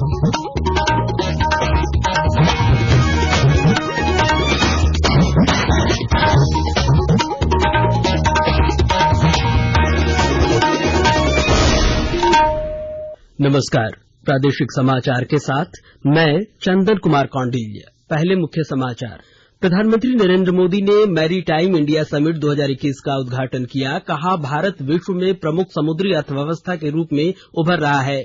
नमस्कार, प्रादेशिक समाचार के साथ मैं चंदन कुमार कौंडिल्य। पहले मुख्य समाचार। प्रधानमंत्री नरेंद्र मोदी ने मैरीटाइम इंडिया समिट 2021 का उद्घाटन किया। कहा, भारत विश्व में प्रमुख समुद्री अर्थव्यवस्था के रूप में उभर रहा है।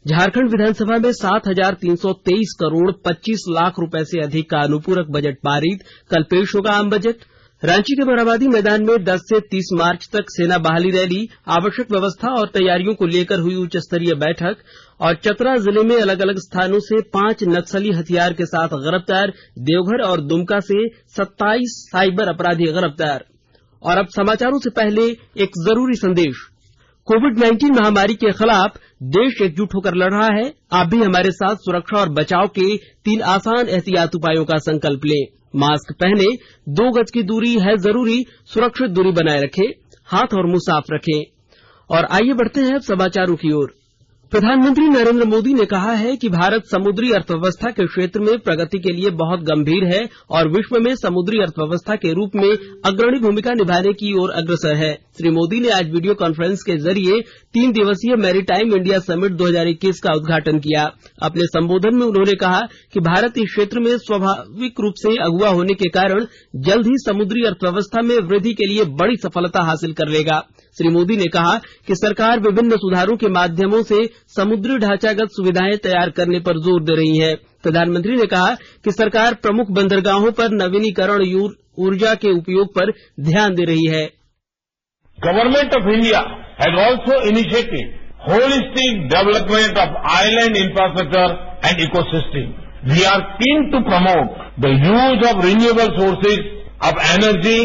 झारखंड विधानसभा में 7,323 करोड़ 25 लाख रुपए से अधिक का अनुपूरक बजट पारित। कल पेश होगा आम बजट। रांची के मोरहाबादी मैदान में 10 से 30 मार्च तक सेना बहाली रैली, आवश्यक व्यवस्था और तैयारियों को लेकर हुई उच्च स्तरीय बैठक। और चतरा जिले में अलग अलग स्थानों से 5 नक्सली हथियार के साथ गिरफ्तार। देवघर और दुमका से 27 साइबर अपराधी गिरफ्तार। और अब समाचारों से पहले एक जरूरी संदेश। कोविड-19 महामारी के खिलाफ देश एकजुट होकर लड़ रहा है। आप भी हमारे साथ सुरक्षा और बचाव के 3 आसान एहतियाती उपायों का संकल्प लें। मास्क पहने, 2 गज की दूरी है जरूरी, सुरक्षित दूरी बनाए रखें, हाथ और मुंह साफ रखें। और आइए बढ़ते हैं अब समाचारों की ओर। प्रधानमंत्री नरेंद्र मोदी ने कहा है कि भारत समुद्री अर्थव्यवस्था के क्षेत्र में प्रगति के लिए बहुत गंभीर है और विश्व में समुद्री अर्थव्यवस्था के रूप में अग्रणी भूमिका निभाने की ओर अग्रसर है। श्री मोदी ने आज वीडियो कॉन्फ्रेंस के जरिए 3 दिवसीय मैरीटाइम इंडिया समिट 2021 का उद्घाटन किया। अपने संबोधन में उन्होंने कहा कि भारत इस क्षेत्र में स्वाभाविक रूप से अगुवा होने के कारण जल्द ही समुद्री अर्थव्यवस्था में वृद्धि के लिए बड़ी सफलता हासिल कर लेगा। श्री मोदी ने कहा कि सरकार विभिन्न सुधारों के माध्यमों से समुद्री ढांचागत सुविधाएं तैयार करने पर जोर दे रही है। प्रधानमंत्री ने कहा कि सरकार प्रमुख बंदरगाहों पर नवीनीकरण ऊर्जा के उपयोग पर ध्यान दे रही है। Government of India has also initiated holistic development of island infrastructure and ecosystem. We are keen to promote the use of renewable sources of energy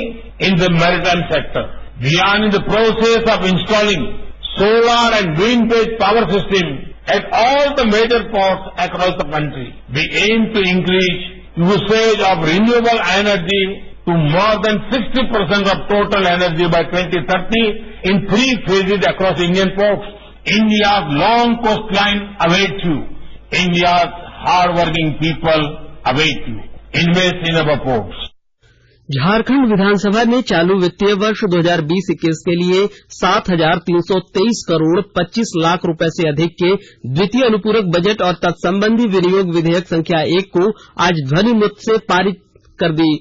in the maritime sector. We are in the process of installing solar and wind-based power system at all the major ports across the country. We aim to increase usage of renewable energy to more than 60% of total energy by 2030 in 3 phases across Indian ports. India's long coastline awaits you. India's hard-working people await you. Invest in our ports. Jharkhand विधानसभा ने चालू वित्तीय वर्ष 2020-21 के लिए 7,323 करोड़ 25 लाख रुपए से अधिक के द्वितीय अनुपूरक बजट और तत्संबंधी विनियोग विधेयक संख्या 1 को आज ध्वनिमत से पारित कर दी।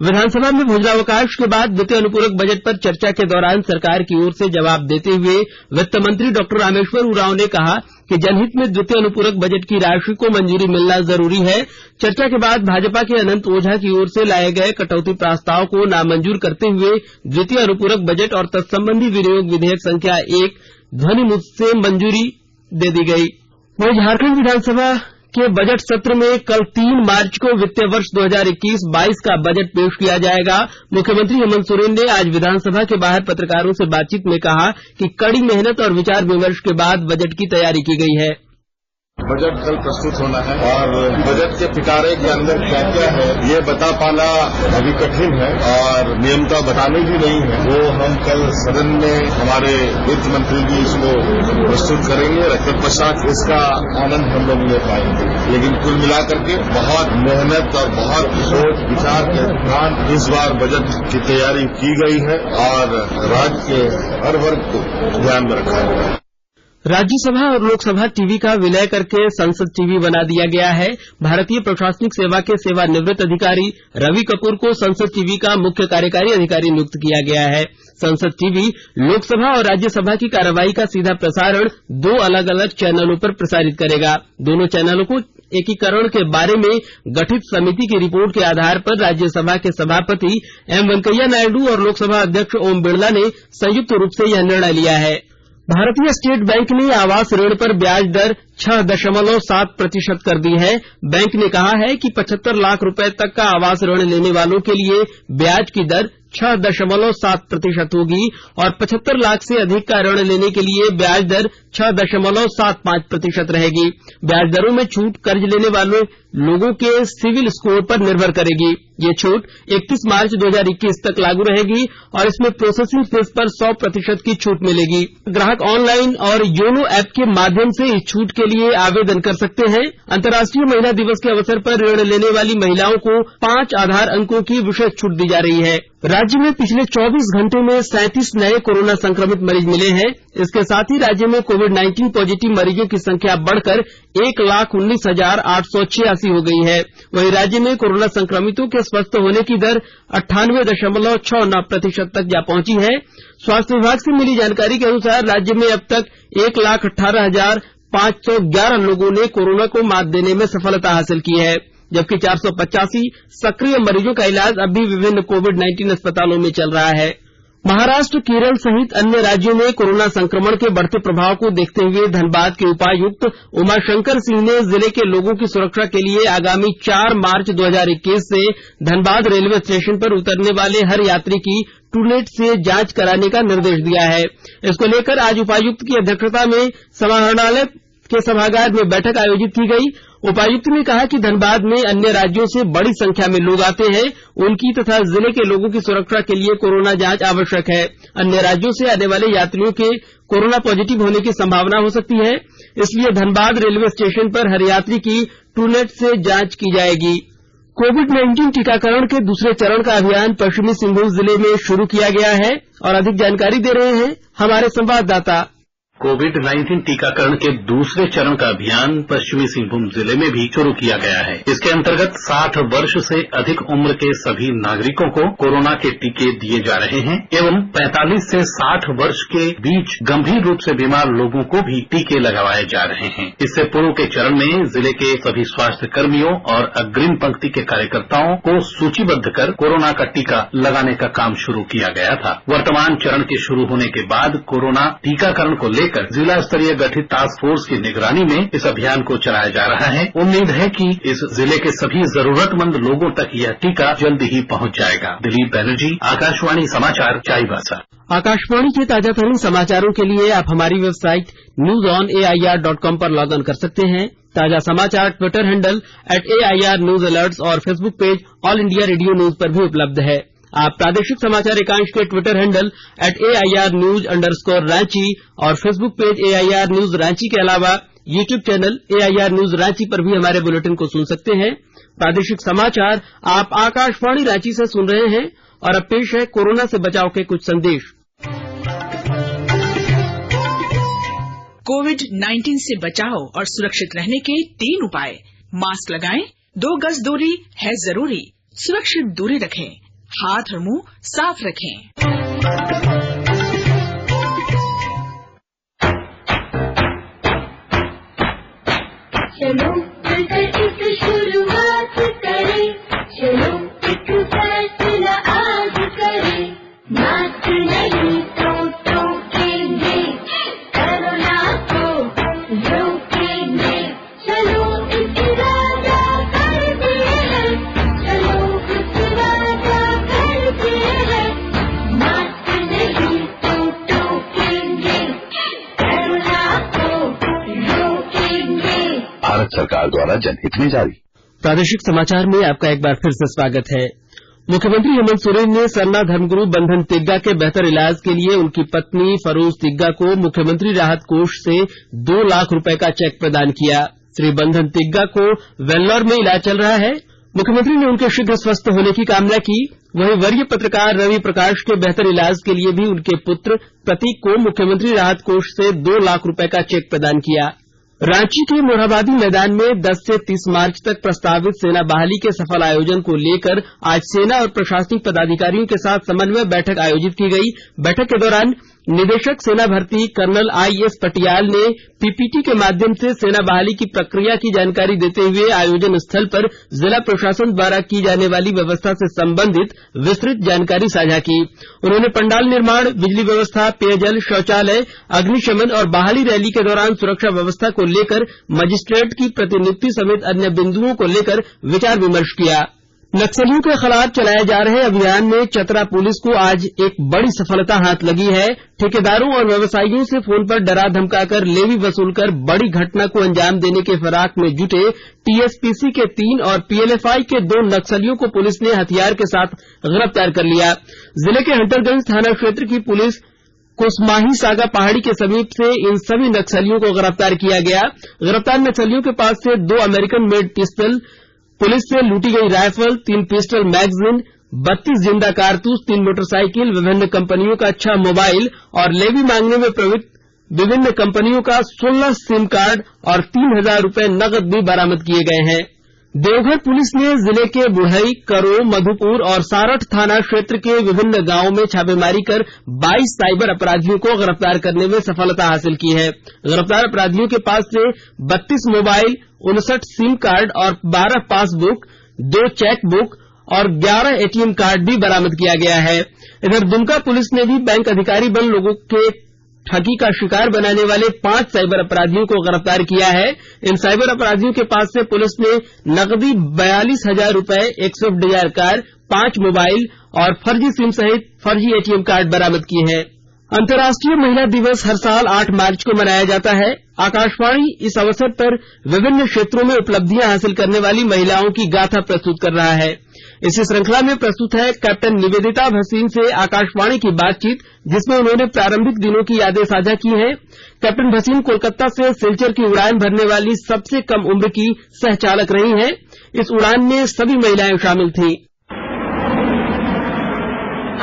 विधानसभा में भोजनावकाश के बाद द्वितीय अनुपूरक बजट पर चर्चा के दौरान सरकार की ओर से जवाब देते हुए वित्त मंत्री डॉक्टर रामेश्वर उरांव ने कहा कि जनहित में द्वितीय अनुपूरक बजट की राशि को मंजूरी मिलना जरूरी है। चर्चा के बाद भाजपा के अनंत ओझा की ओर से लाए गए कटौती प्रस्ताव को नामंजूर करते हुए द्वितीय अनुपूरक बजट और तत्संबंधी विनियोग विधेयक संख्या 1 ध्वनिमत से मंजूरी दे दी गई। वहीं झारखंड विधानसभा के बजट सत्र में कल 3 मार्च को वित्तीय वर्ष 2021-22 का बजट पेश किया जाएगा। मुख्यमंत्री हेमंत सोरेन ने आज विधानसभा के बाहर पत्रकारों से बातचीत में कहा कि कड़ी मेहनत और विचार विमर्श के बाद बजट की तैयारी की गई है। बजट कल प्रस्तुत होना है और बजट के पिटारे के अंदर क्या क्या है ये बता पाना अभी कठिन है और नियमता बताने भी नहीं है। वो हम कल सदन में हमारे वित्त मंत्री जी इसको प्रस्तुत करेंगे। तत्पश्चात इसका आनंद हम लोग ले पाएंगे। लेकिन कुल मिलाकर के बहुत मेहनत और बहुत सोच विचार के दौरान इस बार बजट की तैयारी की गई है और राज्य के हर वर्ग को ध्यान में रखा गया है। राज्यसभा और लोकसभा टीवी का विलय करके संसद टीवी बना दिया गया है। भारतीय प्रशासनिक सेवा के सेवानिवृत्त अधिकारी रवि कपूर को संसद टीवी का मुख्य कार्यकारी अधिकारी नियुक्त किया गया है। संसद टीवी लोकसभा और राज्यसभा की कार्यवाही का सीधा प्रसारण 2 अलग अलग चैनलों पर प्रसारित करेगा। दोनों चैनलों को एकीकरण के बारे में गठित समिति की रिपोर्ट के आधार पर राज्यसभा के सभापति एम वेंकैया नायडू और लोकसभा अध्यक्ष ओम बिरला ने संयुक्त रूप से यह निर्णय लिया है। भारतीय स्टेट बैंक ने आवास ऋण पर ब्याज दर 6.7% कर दी है। बैंक ने कहा है कि 75 लाख रुपए तक का आवास ऋण लेने वालों के लिए ब्याज की दर 6.7% होगी और 75 लाख से अधिक का ऋण लेने के लिए ब्याज दर 6.75% रहेगी। ब्याज दरों में छूट कर्ज लेने वाले लोगों के सिविल स्कोर पर निर्भर करेगी। ये छूट 31 मार्च 2021 तक लागू रहेगी और इसमें प्रोसेसिंग फीस पर 100% की छूट मिलेगी। ग्राहक ऑनलाइन और योनो ऐप के माध्यम से इस छूट के लिए आवेदन कर सकते हैं। अंतर्राष्ट्रीय महिला दिवस के अवसर पर ऋण लेने वाली महिलाओं को 5 आधार अंकों की विशेष छूट दी जा रही है। राज्य में पिछले 24 घंटे में 37 नए कोरोना संक्रमित मरीज मिले हैं। इसके साथ ही राज्य में कोविड-19 पॉजिटिव मरीजों की संख्या बढ़कर 1,19,886 हो गई है। वहीं राज्य में कोरोना संक्रमितों के स्वस्थ होने की दर 98.69% तक जा पहुंची है। स्वास्थ्य विभाग से मिली जानकारी के अनुसार राज्य में अब तक 1,18,511 लोगों ने कोरोना को मात देने में सफलता हासिल की है, जबकि 485 सक्रिय मरीजों का इलाज अब भी विभिन्न कोविड-19 अस्पतालों में चल रहा है। महाराष्ट्र, केरल सहित अन्य राज्यों में कोरोना संक्रमण के बढ़ते प्रभाव को देखते हुए धनबाद के उपायुक्त उमाशंकर सिंह ने जिले के लोगों की सुरक्षा के लिए आगामी 4 मार्च 2021 से धनबाद रेलवे स्टेशन पर उतरने वाले हर यात्री की ट्रूनेट से जांच कराने का निर्देश दिया है। इसको लेकर आज उपायुक्त की अध्यक्षता में समाहरणालय के सभागार में बैठक आयोजित की गई। उपायुक्त ने कहा कि धनबाद में अन्य राज्यों से बड़ी संख्या में लोग आते हैं, उनकी तथा जिले के लोगों की सुरक्षा के लिए कोरोना जांच आवश्यक है। अन्य राज्यों से आने वाले यात्रियों के कोरोना पॉजिटिव होने की संभावना हो सकती है, इसलिए धनबाद रेलवे स्टेशन पर हर यात्री की ट्रूनेट से जांच की जाएगी। कोविड-19 टीकाकरण के दूसरे चरण का अभियान पश्चिमी सिंहभूम जिले में शुरू किया गया है और अधिक जानकारी दे रहे हैं हमारे संवाददाता। कोविड-19 टीकाकरण के दूसरे चरण का अभियान पश्चिमी सिंहभूम जिले में भी शुरू किया गया है। इसके अंतर्गत 60 वर्ष से अधिक उम्र के सभी नागरिकों को कोरोना के टीके दिए जा रहे हैं एवं 45 से 60 वर्ष के बीच गंभीर रूप से बीमार लोगों को भी टीके लगवाए जा रहे हैं। इससे पूर्व के चरण में जिले के सभी स्वास्थ्य कर्मियों और अग्रिम पंक्ति के कार्यकर्ताओं को सूचीबद्ध कर कोरोना का टीका लगाने का काम शुरू किया गया था। वर्तमान चरण के शुरू होने के बाद कोरोना टीकाकरण को लेकर जिला स्तरीय गठित टास्क फोर्स की निगरानी में इस अभियान को चलाया जा रहा है। उम्मीद है कि इस जिले के सभी जरूरतमंद लोगों तक यह टीका जल्द ही पहुंच जाएगा। दिलीप बैनर्जी, आकाशवाणी समाचार, चाईबासा। आकाशवाणी के ताजा तरीन समाचारों के लिए आप हमारी वेबसाइट newsonair.com पर लॉग इन कर सकते हैं। ताजा समाचार Twitter handle @AIR News Alerts और Facebook page all India radio news पर भी उपलब्ध है। आप प्रादेशिक समाचार एकांश के ट्विटर हैंडल @AIR News_Ranchi और Facebook page AIR News Ranchi के अलावा YouTube channel AIR News Ranchi पर भी हमारे बुलेटिन को सुन सकते हैं। प्रादेशिक समाचार आप आकाशवाणी रांची से सुन रहे हैं और अब पेश है कोरोना से बचाव के कुछ संदेश। कोविड-19 से बचाव और सुरक्षित रहने के 3 उपाय। मास्क लगाएं, 2 गज दूरी है जरूरी, सुरक्षित दूरी रखें, हाथ और मुंह साफ रखें। चलो मिलकर एक शुरुआत करें, चलो एक फैसला आज करें, मास्क नहीं तो टोकेंगे, कोरोना को रोकेंगे। चलो एक इरादा करते हैं, चलो एक इरादा करते हैं, मास्क नहीं तो टोकेंगे, कोरोना को रोकेंगे। भारत सरकार द्वारा जनहित में जारी। प्रादेशिक समाचार में आपका एक बार फिर से स्वागत है। मुख्यमंत्री हेमंत सोरेन ने सरना धर्मगुरु बंधन तिग्गा के बेहतर इलाज के लिए उनकी पत्नी फरोज तिग्गा को मुख्यमंत्री राहत कोष से 2 लाख रुपए का चेक प्रदान किया। श्री बंधन तिग्गा को वेल्लोर में इलाज चल रहा है। मुख्यमंत्री ने उनके शीघ्र स्वस्थ होने की कामना की। वहीं वरीय पत्रकार रवि प्रकाश के बेहतर इलाज के लिए भी उनके पुत्र प्रतीक को मुख्यमंत्री राहत कोष से 2 लाख रुपए का चेक प्रदान किया। रांची के मोरहाबादी मैदान में 10 से 30 मार्च तक प्रस्तावित सेना बहाली के सफल आयोजन को लेकर आज सेना और प्रशासनिक पदाधिकारियों के साथ समन्वय बैठक आयोजित की गई। बैठक के दौरान निदेशक सेना भर्ती कर्नल IS पटियाल ने PPT के माध्यम से सेना बहाली की प्रक्रिया की जानकारी देते हुए आयोजन स्थल पर जिला प्रशासन द्वारा की जाने वाली व्यवस्था से संबंधित विस्तृत जानकारी साझा की। उन्होंने पंडाल निर्माण, बिजली व्यवस्था, पेयजल, शौचालय, अग्निशमन और बहाली रैली के दौरान सुरक्षा व्यवस्था को लेकर मजिस्ट्रेट की प्रतिनियुक्ति समेत अन्य बिंदुओं को लेकर विचार विमर्श किया। नक्सलियों के खिलाफ चलाए जा रहे अभियान में चतरा पुलिस को आज एक बड़ी सफलता हाथ लगी है। ठेकेदारों और व्यवसायियों से फोन पर डरा धमकाकर लेवी वसूलकर बड़ी घटना को अंजाम देने के फिराक में जुटे टीएसपीसी के 3 और पीएलएफआई के 2 नक्सलियों को पुलिस ने हथियार के साथ गिरफ्तार कर लिया। जिले के हंटरगंज थाना क्षेत्र की पुलिस कुसमाही सागा पहाड़ी के समीप से इन सभी नक्सलियों को गिरफ्तार किया गया। गिरफ्तार नक्सलियों के पास से 2 अमेरिकन मेड पिस्टल, पुलिस से लूटी गई राइफल, 3 पिस्टल मैगजीन, 32 जिंदा कारतूस, 3 मोटरसाइकिल, विभिन्न कंपनियों का 6 मोबाइल और लेवी मांगने में प्रवृत्त विभिन्न कंपनियों का 16 सिम कार्ड और 3000 रुपए नकद भी बरामद किए गए हैं। देवघर पुलिस ने जिले के बुढ़ई, करो, मधुपुर और सारठ थाना क्षेत्र के विभिन्न गांवों में छापेमारी कर 22 साइबर अपराधियों को गिरफ्तार करने में सफलता हासिल की है। गिरफ्तार अपराधियों के पास से 32 मोबाइल, 59 सिम कार्ड और 12 पासबुक, 2 चेक बुक और 11 एटीएम कार्ड भी बरामद किया गया है। इधर दुमका पुलिस ने भी बैंक अधिकारी बन लोगों के ठगी का शिकार बनाने वाले 5 साइबर अपराधियों को गिरफ्तार किया है। इन साइबर अपराधियों के पास से पुलिस ने नकदी 42,000 रुपए, एक स्विफ्ट डिजायर कार, 5 मोबाइल और फर्जी सिम सहित फर्जी एटीएम कार्ड बरामद किए हैं। अंतर्राष्ट्रीय महिला दिवस हर साल 8 मार्च को मनाया जाता है। आकाशवाणी इस अवसर पर विभिन्न क्षेत्रों में उपलब्धियां हासिल करने वाली महिलाओं की गाथा प्रस्तुत कर रहा है। इसी श्रृंखला में प्रस्तुत है कैप्टन निवेदिता भसीन से आकाशवाणी की बातचीत, जिसमें उन्होंने प्रारंभिक दिनों की यादें साझा की हैं। कैप्टन भसीन कोलकाता से सिलचर की उड़ान भरने वाली सबसे कम उम्र की सह चालक रही हैं। इस उड़ान में सभी महिलाएं शामिल थीं।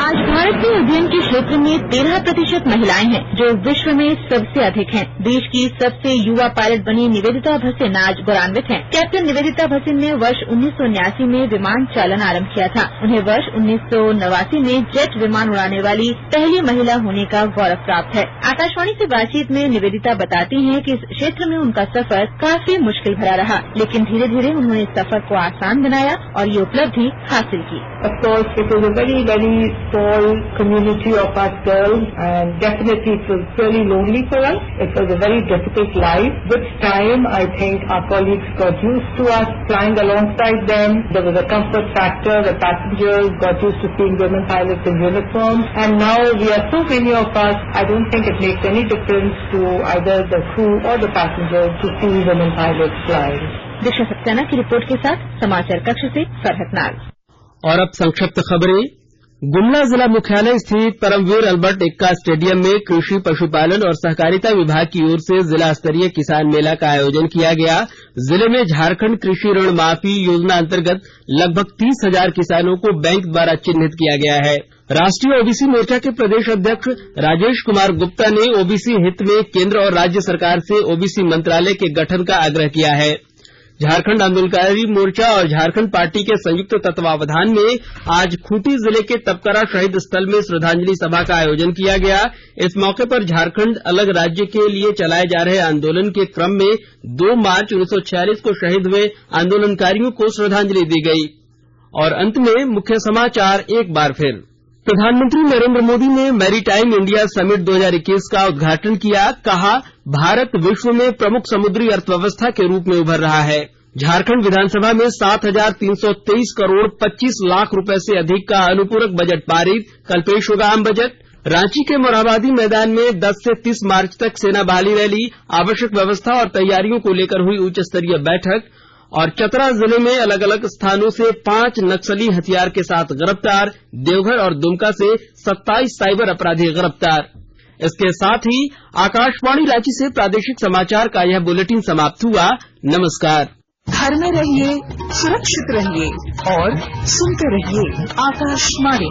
आज भारत में उड्डयन के क्षेत्र में 13% महिलाएं हैं, जो विश्व में सबसे अधिक हैं। देश की सबसे युवा पायलट बनी निवेदिता भसीन आज गौरवान्वित हैं। कैप्टन निवेदिता भसीन ने वर्ष 1979 में विमान चालन आरंभ किया था। उन्हें वर्ष 1989 में जेट विमान उड़ाने वाली पहली महिला होने का गौरव प्राप्त है। आकाशवाणी से बातचीत में निवेदिता बताती हैं कि इस क्षेत्र में उनका सफर काफी मुश्किल भरा रहा, लेकिन धीरे धीरे उन्होंने सफर को आसान बनाया और ये उपलब्धि हासिल की। Of course, it was a very small community of us girls, and definitely it was really lonely for us. It was a very difficult life. With time, I think our colleagues got used to us flying alongside them. There was a comfort factor. The passengers got used to seeing women pilots in uniform, and now we are so many of us. I don't think it makes any difference to either the crew or the passengers to see women pilots flying. दीक्षा सक्सेना की report के साथ समाचार कक्ष से फरहत नाज। और अब संक्षिप्त खबरें। गुमला जिला मुख्यालय स्थित परमवीर अल्बर्ट एक्का स्टेडियम में कृषि, पशुपालन और सहकारिता विभाग की ओर से जिला स्तरीय किसान मेला का आयोजन किया गया। जिले में झारखंड कृषि ऋण माफी योजना अंतर्गत लगभग 30,000 किसानों को बैंक द्वारा चिन्हित किया गया है। राष्ट्रीय ओबीसी मोर्चा के प्रदेश अध्यक्ष राजेश कुमार गुप्ता ने ओबीसी हित में केंद्र और राज्य सरकार से ओबीसी मंत्रालय के गठन का आग्रह किया है। झारखंड आंदोलनकारी मोर्चा और झारखंड पार्टी के संयुक्त तत्वावधान में आज खूंटी जिले के तपकरा शहीद स्थल में श्रद्धांजलि सभा का आयोजन किया गया। इस मौके पर झारखंड अलग राज्य के लिए चलाए जा रहे आंदोलन के क्रम में 2 मार्च 1946 को शहीद हुए आंदोलनकारियों को श्रद्धांजलि दी गई। और अंत में मुख्य समाचार एक बार फिर। प्रधानमंत्री नरेंद्र मोदी ने मैरीटाइम इंडिया समिट 2021 का उद्घाटन किया। कहा, भारत विश्व में प्रमुख समुद्री अर्थव्यवस्था के रूप में उभर रहा है। झारखंड विधानसभा में 7,323 करोड़ 25 लाख रुपए से अधिक का अनुपूरक बजट पारित। कल पेश होगा आम बजट। रांची के मोरहाबादी मैदान में 10 से 30 मार्च तक सेना बहाली रैली, आवश्यक व्यवस्था और तैयारियों को लेकर हुई उच्च स्तरीय बैठक। और चतरा जिले में अलग अलग स्थानों से 5 नक्सली हथियार के साथ गिरफ्तार। देवघर और दुमका से 27 साइबर अपराधी गिरफ्तार। इसके साथ ही आकाशवाणी रांची से प्रादेशिक समाचार का यह बुलेटिन समाप्त हुआ। नमस्कार। घर में रहिए, सुरक्षित रहिए और सुनते रहिए आकाशवाणी।